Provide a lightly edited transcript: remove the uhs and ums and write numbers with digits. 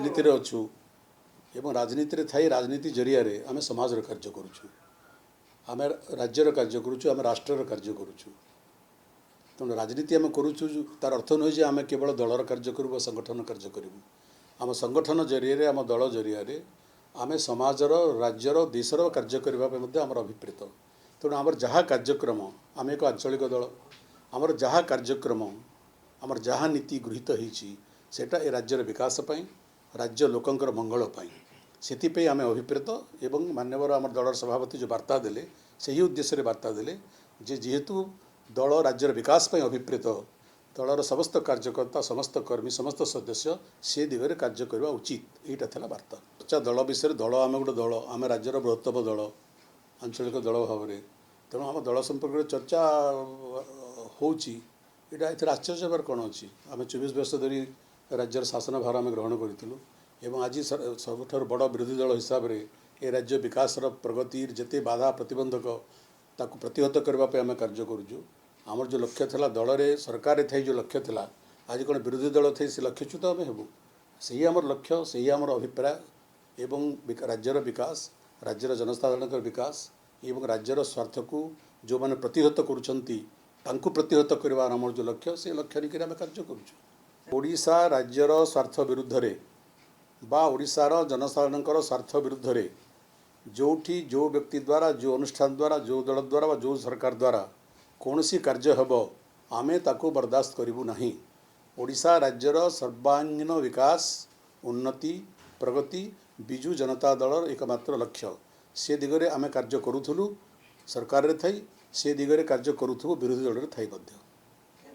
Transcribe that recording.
राजनीति रे अच्छु एवं राजनीति रे थाई राजनीति जरिया रे आमे समाज रो कार्य करूछु आमे राज्य रो कार्य करूछु आमे राष्ट्र रो कार्य करूछु तेणु राजनीति आम करूछु तार अर्थ नुहे जे आमे केवल दलर कार्य करू संगठन कार्य करूँ आम संगठन जरिया आम दल जरिया आमे समाजर राज्यर देशर कार्य करने आमर अभिप्रेत तेणु आमर जहाँ कार्यक्रम आम एक आंचलिक दल आमर जहाँ कार्यक्रम आमर जहाँ नीति गृहीत होती सेटा ए राज्यर विकास पाई राज्य लोकंकर मंगल पाई से आम अभिप्रेत एवं मान्यवर आम दलर सभापति जो वार्ता देले से उद्देश्य वार्ता देले जे जेहेतु दल राज्यर विकास पाई अभिप्रेत दलर समस्त कार्यकर्ता समस्त कर्मी समस्त सदस्य से दिगरे कार्य करवा उचित यहाँ था वार्ता अच्छा दल विषय दल आम गोटे दल आम राज्यर बृहत्तम दल आंचलिक दल भाव में तेणु आम दल संपर्क चर्चा होची यहाँ एथर आश्चर्य होबार कौन अच्छी आम 24 वर्ष धरी राज्यर शासन भार आम ग्रहण करूँ आज सबुठ बड़ विरोधी दल हिसाब से ए राज्य विकास प्रगति जिते बाधा प्रतिबंधक ताकू प्रतिहत करने आम कार्य करुँ आमर जो लक्ष्य था दल रे सरकार थी जो लक्ष्य था आज कौन विरोधी दल थी से लक्ष्यच्युत आम हेबू से आमर लक्ष्य से आमर अभिप्राय एवं राज्यर विकास राज्यर जनसाधारण विकास एवं राज्यर स्वार्थ को जो मैंने प्रतिहत करुँच प्रतिहत करवार आमर जो लक्ष्य से लक्ष्य नहीं आम कार्य करुँचा राज्यर स्वार्थ विरुद्ध रे बा ओडिशार जनसाधारण स्वार्थ विरुद्ध रे जोठी जो व्यक्ति द्वारा जो अनुष्ठान द्वारा जो दल द्वारा जो सरकार द्वारा कौन सी कार्य हेब आमे ताको बर्दाश्त करूँ ना ओडिशा राज्यर सर्वांगीन विकास उन्नति प्रगति विजु जनता दल एकमात्र लक्ष्य से दिगरे आमे कार्य करूथुलु सरकार रे थाई से दिगरे कार्य करूथुबु विरोधी दल रे थाई मध्य।